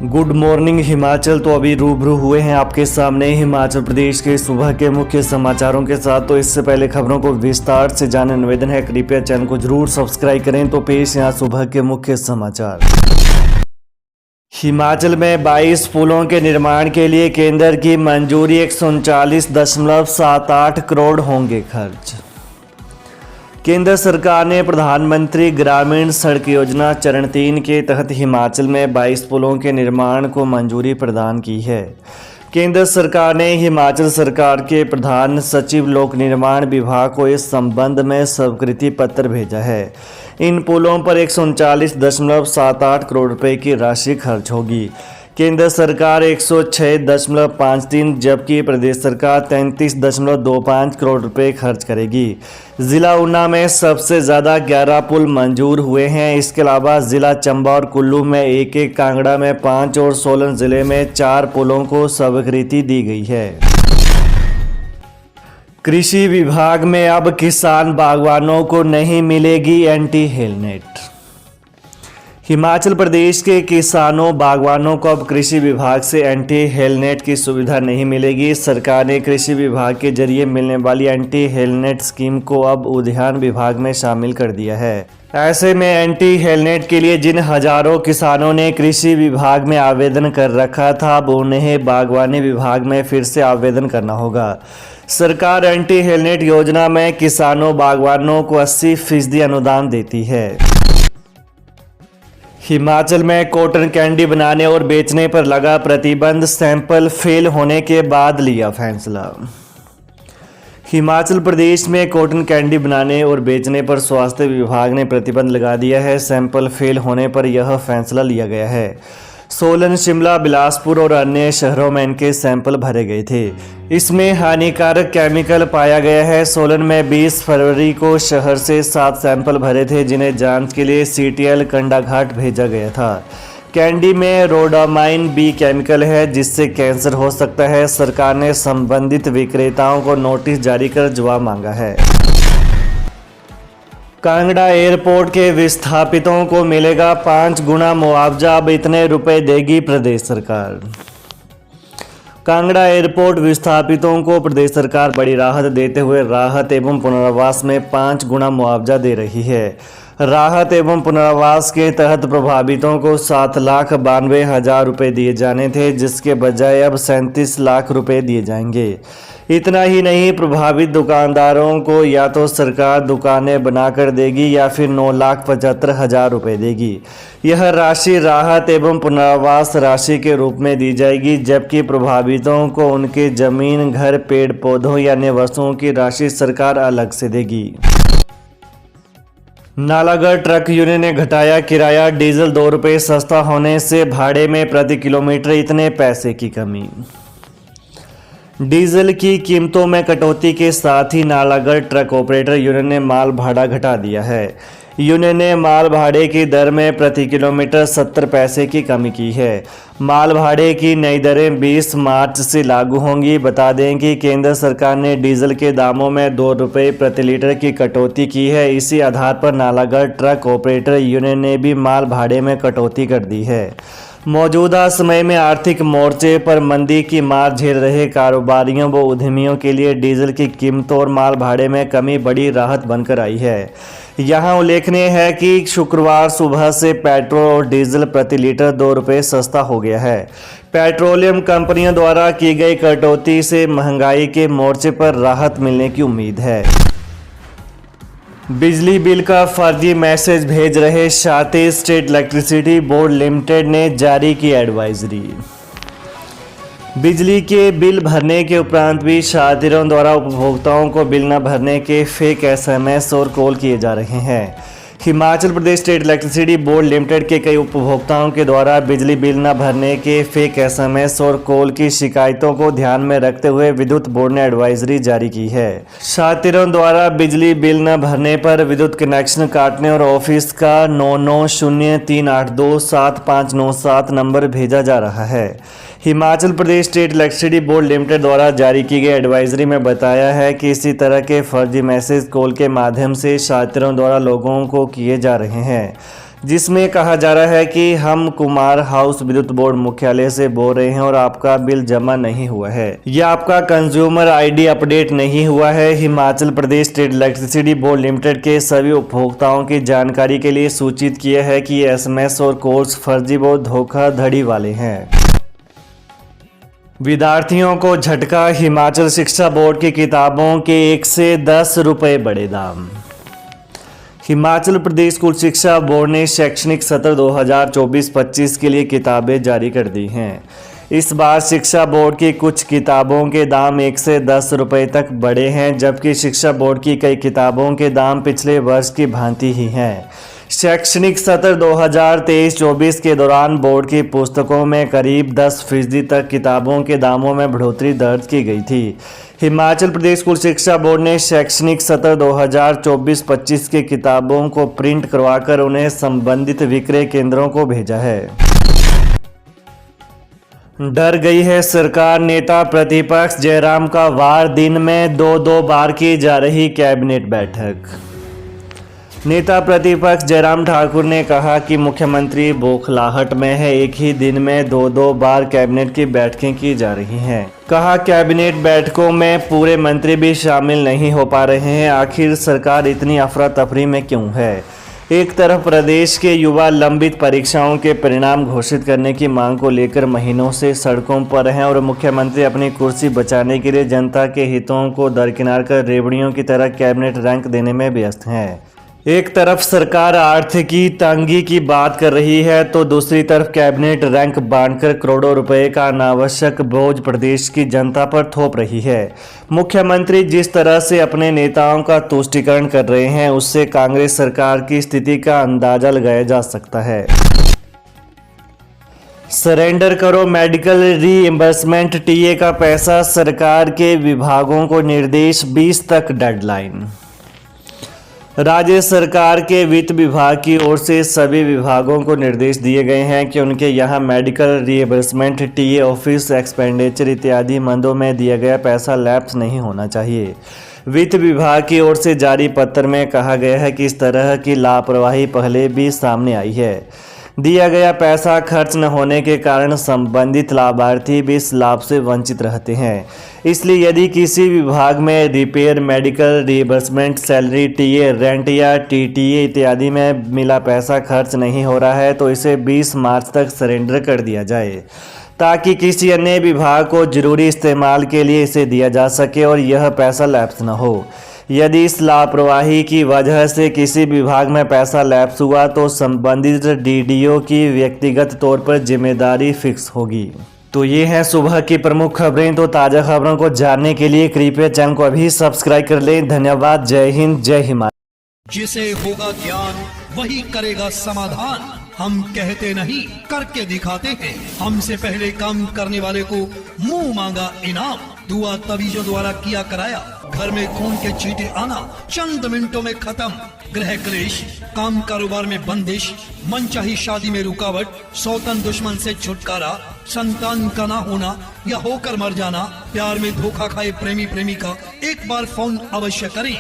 Good morning Himachal. तो अभी रूबरू हुए हैं आपके सामने हिमाचल प्रदेश के सुबह के मुख्य समाचारों के साथ। तो इससे पहले खबरों को विस्तार से जानने निवेदन है, कृपया चैनल को जरूर सब्सक्राइब करें। तो पेश यहाँ सुबह के मुख्य समाचार। हिमाचल में 22 पुलों के निर्माण के लिए केंद्र की मंजूरी, 139.78 करोड़ होंगे खर्च। केंद्र सरकार ने प्रधानमंत्री ग्रामीण सड़क योजना चरण 3 के तहत हिमाचल में 22 पुलों के निर्माण को मंजूरी प्रदान की है। केंद्र सरकार ने हिमाचल सरकार के प्रधान सचिव लोक निर्माण विभाग को इस संबंध में स्वीकृति पत्र भेजा है। इन पुलों पर 139.78 करोड़ रुपए की राशि खर्च होगी। केंद्र सरकार 106.53 जबकि प्रदेश सरकार 33.25 करोड़ रुपए खर्च करेगी। ज़िला ऊना में सबसे ज़्यादा 11 पुल मंजूर हुए हैं। इसके अलावा ज़िला चंबा और कुल्लू में 1, कांगड़ा में 5 और सोलन ज़िले में 4 पुलों को स्वीकृति दी गई है। कृषि विभाग में अब किसान बागवानों को नहीं मिलेगी एंटी हेलनेट। हिमाचल प्रदेश के किसानों बागवानों को अब कृषि विभाग से एंटी हेलनेट की सुविधा नहीं मिलेगी। सरकार ने कृषि विभाग के जरिए मिलने वाली एंटी हेलनेट स्कीम को अब उद्यान विभाग में शामिल कर दिया है। ऐसे में एंटी हेलनेट के लिए जिन हजारों किसानों ने कृषि विभाग में आवेदन कर रखा था, अब उन्हें बागवानी विभाग में फिर से आवेदन करना होगा। सरकार एंटी हेलनेट योजना में किसानों बागवानों को 80% अनुदान देती है। हिमाचल में कॉटन कैंडी बनाने और बेचने पर लगा प्रतिबंध, सैंपल फेल होने के बाद लिया फैसला। हिमाचल प्रदेश में कॉटन कैंडी बनाने और बेचने पर स्वास्थ्य विभाग ने प्रतिबंध लगा दिया है। सैंपल फेल होने पर यह फैसला लिया गया है। सोलन, शिमला, बिलासपुर और अन्य शहरों में इनके सैंपल भरे गए थे। इसमें हानिकारक केमिकल पाया गया है। सोलन में 20 फरवरी को शहर से 7 सैंपल भरे थे, जिन्हें जांच के लिए CTL कंडाघाट भेजा गया था। कैंडी में रोडामाइन बी केमिकल है, जिससे कैंसर हो सकता है। सरकार ने संबंधित विक्रेताओं को नोटिस जारी कर जवाब मांगा है। कांगड़ा एयरपोर्ट के विस्थापितों को मिलेगा 5 गुना मुआवजा, अब इतने रुपए देगी प्रदेश सरकार। कांगड़ा एयरपोर्ट विस्थापितों को प्रदेश सरकार बड़ी राहत देते हुए राहत एवं पुनर्वास में 5 गुना मुआवजा दे रही है। राहत एवं पुनर्वास के तहत प्रभावितों को 7,92,000 रुपये दिए जाने थे, जिसके बजाय अब 37 लाख रुपए दिए जाएंगे। इतना ही नहीं, प्रभावित दुकानदारों को या तो सरकार दुकानें बनाकर देगी या फिर 9,75,000 रुपये देगी। यह राशि राहत एवं पुनर्वास राशि के रूप में दी जाएगी, जबकि प्रभावितों को उनके जमीन, घर, पेड़ पौधों या अन्य वस्तुओं की राशि सरकार अलग से देगी। नालागढ़ ट्रक यूनियन ने घटाया किराया, डीजल 2 रुपये सस्ता होने से भाड़े में प्रति किलोमीटर इतने पैसे की कमी। डीजल की कीमतों में कटौती के साथ ही नालागढ़ ट्रक ऑपरेटर यूनियन ने माल भाड़ा घटा दिया है। यूनियन ने माल भाड़े की दर में प्रति किलोमीटर 70 पैसे की कमी की है। माल भाड़े की नई दरें 20 मार्च से लागू होंगी। बता दें कि केंद्र सरकार ने डीजल के दामों में 2 रुपये प्रति लीटर की कटौती की है। इसी आधार पर नालागढ़ ट्रक ऑपरेटर यूनियन ने भी माल भाड़े में कटौती कर दी है। मौजूदा समय में आर्थिक मोर्चे पर मंदी की मार झेल रहे कारोबारियों व उद्यमियों के लिए डीजल की कीमतों और माल भाड़े में कमी बड़ी राहत बनकर आई है। यहाँ उल्लेखनीय है कि शुक्रवार सुबह से पेट्रोल और डीजल प्रति लीटर 2 रुपये सस्ता हो गया है। पेट्रोलियम कंपनियों द्वारा की गई कटौती से महंगाई के मोर्चे पर राहत मिलने की उम्मीद है। बिजली बिल का फर्जी मैसेज भेज रहे शातिर स्टेट इलेक्ट्रिसिटी बोर्ड लिमिटेड ने जारी की एडवाइजरी। बिजली के बिल भरने के उपरांत भी शातिरों द्वारा उपभोक्ताओं को बिल न भरने के फेक SMS और कॉल किए जा रहे हैं। Himachal Pradesh state electricity board limited के कई उपभोक्ताओं के द्वारा बिजली बिल न भरने के फेक SMS और कॉल की शिकायतों को ध्यान में रखते हुए विद्युत बोर्ड ने एडवाइजरी जारी की है। शातिरों द्वारा बिजली बिल न भरने पर विद्युत कनेक्शन काटने और ऑफिस का 9903827597 नंबर भेजा जा रहा है। Himachal Pradesh state electricity board limited द्वारा जारी की गई एडवाइजरी में बताया है कि इसी तरह के फर्जी मैसेज कॉल के माध्यम से शातिरों द्वारा लोगों को किए जा रहे हैं। जिसमें कहा जा रहा है कि हम कुमार हाउस विद्युत बोर्ड मुख्यालय से बोल रहे हैं और आपका बिल जमा नहीं हुआ है या आपका कंज्यूमर आईडी अपडेट नहीं हुआ है। Himachal Pradesh state electricity board limited के सभी उपभोक्ताओं की जानकारी के लिए सूचित किया है कि ये SMS और कॉल्स फर्जी व धोखाधड़ी वाले हैं। विद्यार्थियों को झटका, हिमाचल शिक्षा बोर्ड की किताबों के 1 से 10 रुपये बढ़े दाम। हिमाचल प्रदेश स्कूल शिक्षा बोर्ड ने शैक्षणिक सत्र 2024-25 के लिए किताबें जारी कर दी हैं। इस बार शिक्षा बोर्ड की कुछ किताबों के दाम 1 से 10 रुपये तक बढ़े हैं, जबकि शिक्षा बोर्ड की कई किताबों के दाम पिछले वर्ष की भांति ही हैं। शैक्षणिक सत्र 2023-24 के दौरान बोर्ड की पुस्तकों में करीब 10% तक किताबों के दामों में बढ़ोतरी दर्ज की गई थी। हिमाचल प्रदेश स्कूल शिक्षा बोर्ड ने शैक्षणिक सत्र 2024-25 के किताबों को प्रिंट करवाकर उन्हें संबंधित विक्रय केंद्रों को भेजा है। डर गई है सरकार, नेता प्रतिपक्ष जयराम का वार, दिन में 2-2 बार की जा रही कैबिनेट बैठक। नेता प्रतिपक्ष जयराम ठाकुर ने कहा कि मुख्यमंत्री बौखलाहट में है, एक ही दिन में 2-2 बार कैबिनेट की बैठकें की जा रही हैं। कहा कैबिनेट बैठकों में पूरे मंत्री भी शामिल नहीं हो पा रहे हैं, आखिर सरकार इतनी अफरा तफरी में क्यों है। एक तरफ प्रदेश के युवा लंबित परीक्षाओं के परिणाम घोषित करने की मांग को लेकर महीनों से सड़कों पर हैं और मुख्यमंत्री अपनी कुर्सी बचाने के लिए जनता के हितों को दरकिनार कर रेवड़ियों की तरह कैबिनेट रैंक देने में व्यस्त हैं। एक तरफ सरकार आर्थिकी तंगी की बात कर रही है तो दूसरी तरफ कैबिनेट रैंक बांटकर करोड़ों रुपए का अनावश्यक बोझ प्रदेश की जनता पर थोप रही है। मुख्यमंत्री जिस तरह से अपने नेताओं का तुष्टीकरण कर रहे हैं, उससे कांग्रेस सरकार की स्थिति का अंदाजा लगाया जा सकता है। सरेंडर करो मेडिकल रीइंबर्समेंट टीए का पैसा, सरकार के विभागों को निर्देश, 20 तक डेडलाइन। राज्य सरकार के वित्त विभाग की ओर से सभी विभागों को निर्देश दिए गए हैं कि उनके यहां medical reimbursement, TA, office expenditure इत्यादि मदों में दिया गया पैसा लैप्स नहीं होना चाहिए। वित्त विभाग की ओर से जारी पत्र में कहा गया है कि इस तरह की लापरवाही पहले भी सामने आई है। दिया गया पैसा खर्च न होने के कारण संबंधित लाभार्थी भी इस लाभ से वंचित रहते हैं। इसलिए यदि किसी विभाग में repair, medical reimbursement, salary, TA, rent या टीटीए इत्यादि में मिला पैसा खर्च नहीं हो रहा है तो इसे 20 मार्च तक सरेंडर कर दिया जाए, ताकि किसी अन्य विभाग को जरूरी इस्तेमाल के लिए इसे दिया जा सके और यह पैसा लैप्स न हो। यदि इस लापरवाही की वजह से किसी विभाग में पैसा लैप्स हुआ तो संबंधित डीडीओ की व्यक्तिगत तौर पर जिम्मेदारी फिक्स होगी। तो ये हैं सुबह की प्रमुख खबरें। तो ताज़ा खबरों को जानने के लिए कृपया चैनल को अभी सब्सक्राइब कर लें। धन्यवाद। जय हिंद, जय हिमाचल। जिसे होगा ज्ञान वही करेगा समाधान। हम कहते नहीं करके दिखाते हैं। हमसे पहले काम करने वाले को मुंह मांगा इनाम। दुआ तवीजों द्वारा किया कराया। घर में खून के छींटे आना चंद मिनटों में खत्म। गृह क्लेश, काम कारोबार में बंदिश, मनचाही शादी में रुकावट, सौतन दुश्मन से छुटकारा, संतान का ना होना या होकर मर जाना, प्यार में धोखा खाए प्रेमी प्रेमिका, एक बार फोन अवश्य करें।